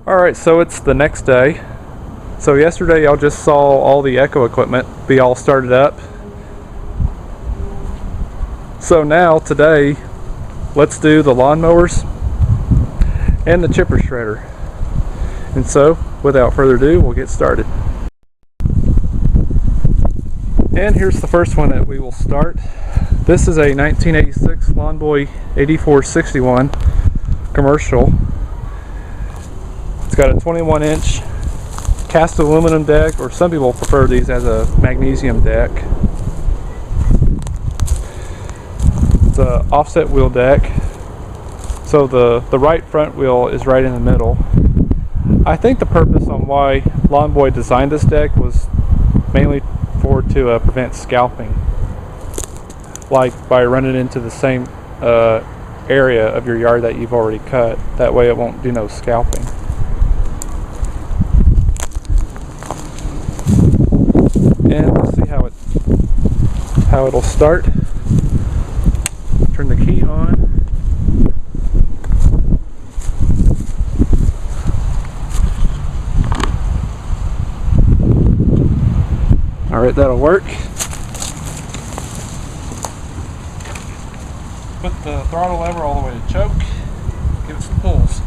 Alright, so it's the next day. So yesterday y'all just saw all the Echo equipment be all started up. So now, today, let's do the lawnmowers and the chipper shredder. And so, without further ado, we'll get started. And here's the first one that we will start. This is a 1986 Lawnboy 8461 commercial. It's got a 21-inch cast aluminum deck, or some people prefer these as a magnesium deck. It's an offset wheel deck, so the right front wheel is right in the middle. I think the purpose on why Lawnboy designed this deck was mainly to prevent scalping, like by running into the same area of your yard that you've already cut. That way it won't do no scalping. And we'll see how it'll start. Turn the key on. Alright, that'll work. Put the throttle lever all the way to choke. Give it some pulls.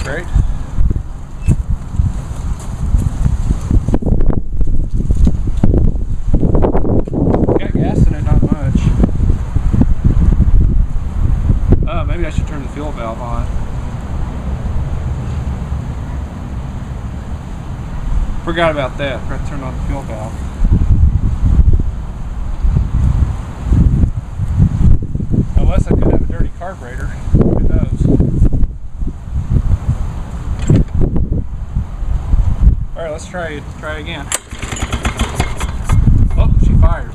Great. Got gas in it, not much. Maybe I should turn the fuel valve on. Forgot about that. Forgot to turn on the fuel valve. Unless I could have a dirty carburetor. Who knows? Alright, let's try again. Oh, she fired.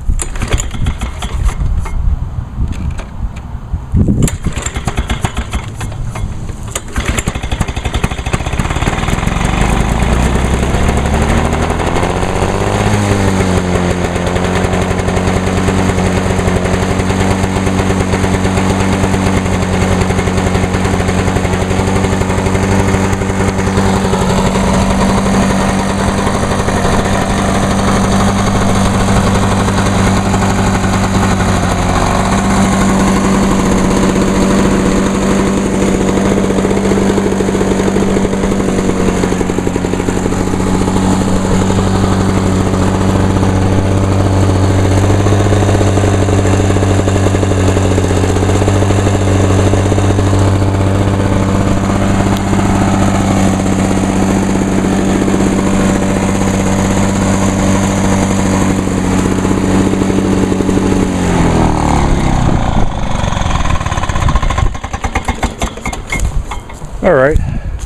Alright,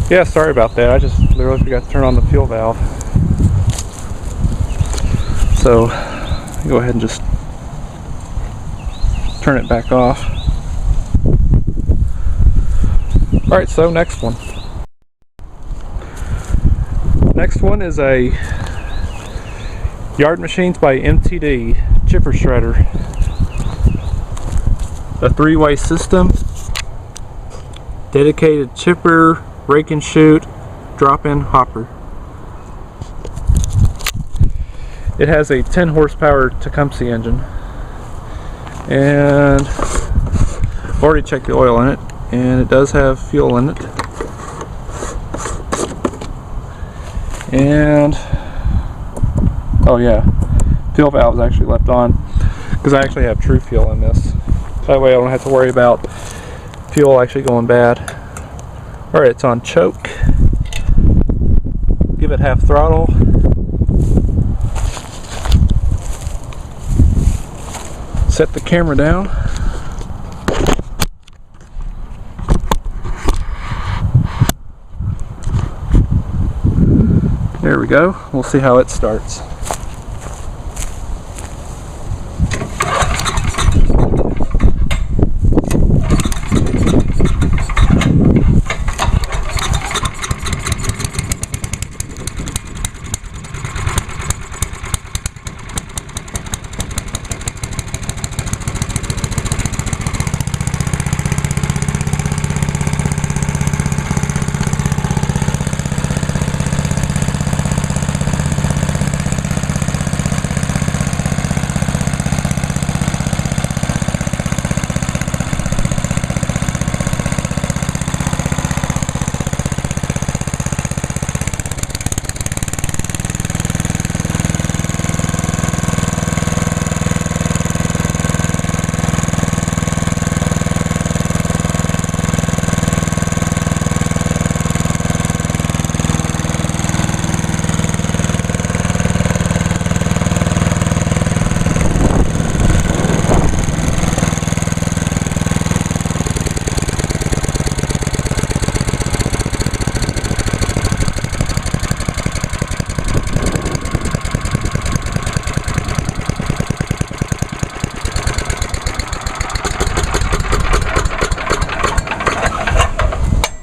yeah, sorry about that. I just literally forgot to turn on the fuel valve. So, go ahead and just turn it back off. Alright, so next one. Next one is a Yard Machines by Mtd Chipper Shredder. A 3-way system. Dedicated chipper, rake and shoot, drop-in hopper. It has a 10 horsepower Tecumseh engine, and I've already checked the oil in it, and it does have fuel in it. And oh yeah, fuel valve is actually left on because I actually have true fuel in this. That way I don't have to worry about fuel actually going bad. Alright, it's on choke. Give it half throttle. Set the camera down. There we go. We'll see how it starts.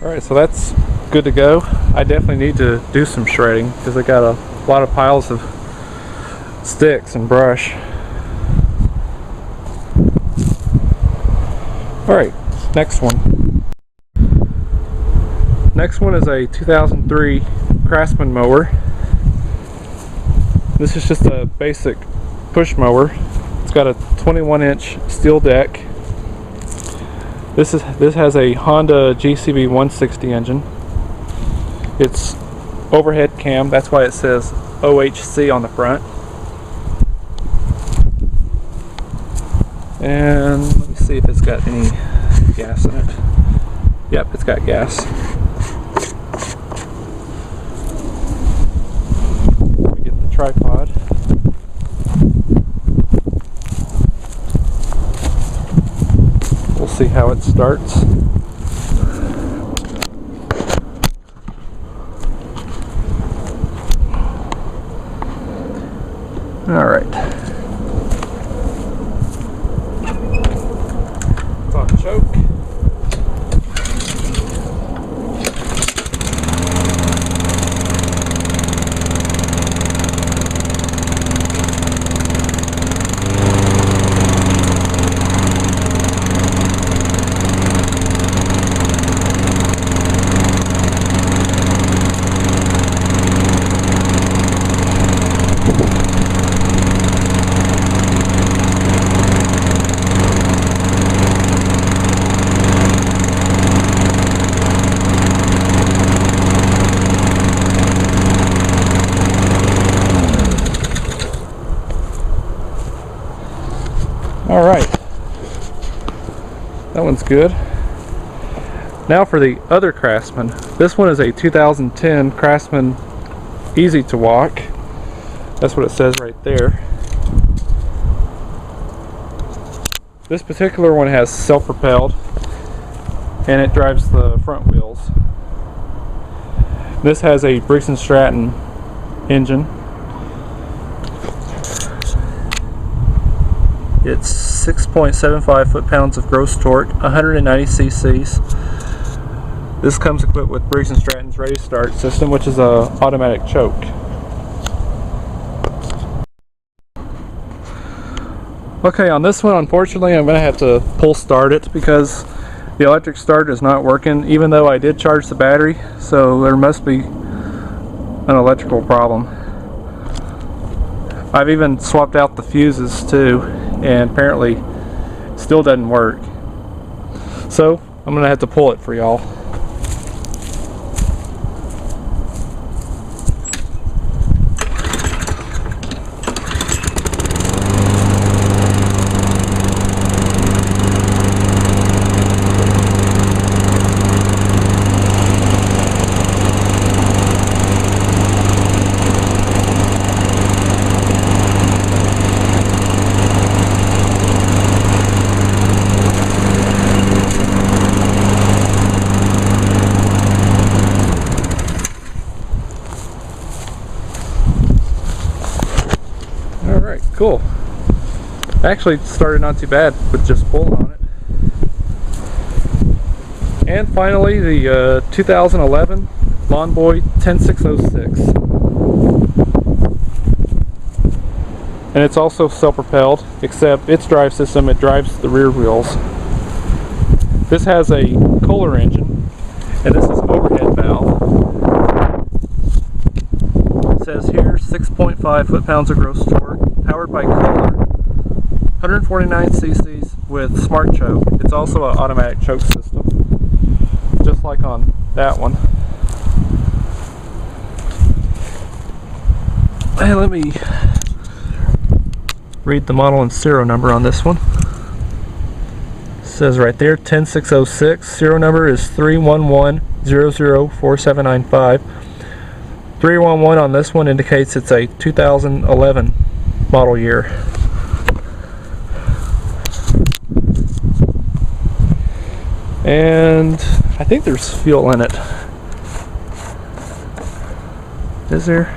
Alright, so that's good to go. I definitely need to do some shredding because I got a lot of piles of sticks and brush. Alright, next one. Next one is a 2003 Craftsman Mower. This is just a basic push mower. It's got a 21-inch steel deck. This has a Honda GCB 160 engine. It's overhead cam, that's why it says OHC on the front. And let me see if it's got any gas in it. Yep, it's got gas. Let me get the tripod. We'll see how it starts. All right. It's on choke. Alright, that one's good. Now for the other Craftsman. This one is a 2010 Craftsman Easy to Walk. That's what it says right there. This particular one has self-propelled and it drives the front wheels. This has a Briggs & Stratton engine. It's 6.75 foot-pounds of gross torque, 190 cc's. This comes equipped with Briggs & Stratton's Ready Start system, which is a automatic choke. Okay, on this one, unfortunately, I'm going to have to pull start it because the electric start is not working, even though I did charge the battery, so there must be an electrical problem. I've even swapped out the fuses too, and apparently it still doesn't work. So I'm gonna have to pull it for y'all. Cool. Actually started not too bad with just pulling on it. And finally the 2011 Lawnboy 10606. And it's also self-propelled, except its drive system, it drives the rear wheels. This has a Kohler engine, and this is overhead valve. It says here 6.5 foot-pounds of gross torque. Powered by Kohler, 149 cc's with smart choke. It's also an automatic choke system, just like on that one. Hey, let me read the model and serial number on this one. It says right there 10606. Serial number is 311004795. 311 on this one indicates it's a 2011 model year. And I think there's fuel in it. Is there?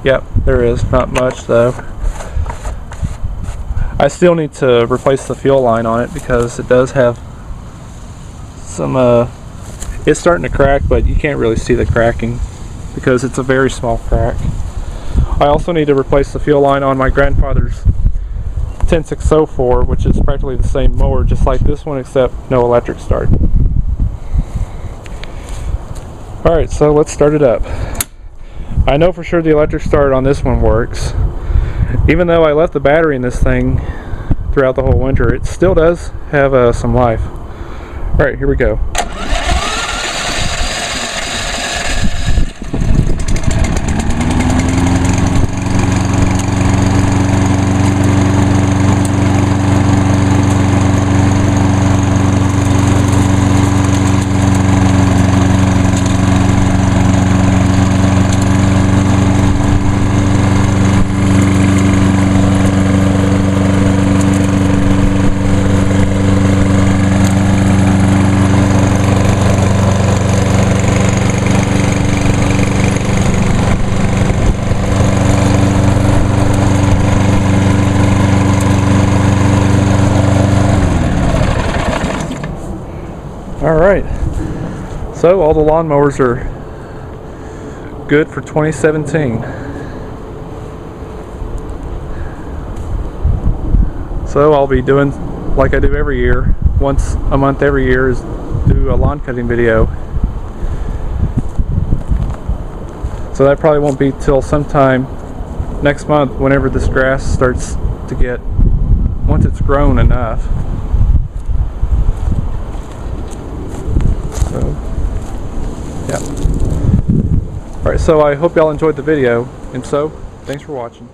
Yep, there is. Not much though. I still need to replace the fuel line on it because it does have some It's starting to crack, but you can't really see the cracking because it's a very small crack. I also need to replace the fuel line on my grandfather's 10604, which is practically the same mower, just like this one, except no electric start. Alright, so let's start it up. I know for sure the electric start on this one works. Even though I left the battery in this thing throughout the whole winter, it still does have some life. Alright, here we go. Alright, so all the lawnmowers are good for 2017. So I'll be doing like I do every year, once a month every year, is do a lawn cutting video. So that probably won't be till sometime next month, whenever this grass starts to get, once it's grown enough. So, yeah. Alright, so I hope y'all enjoyed the video, and so, thanks for watching.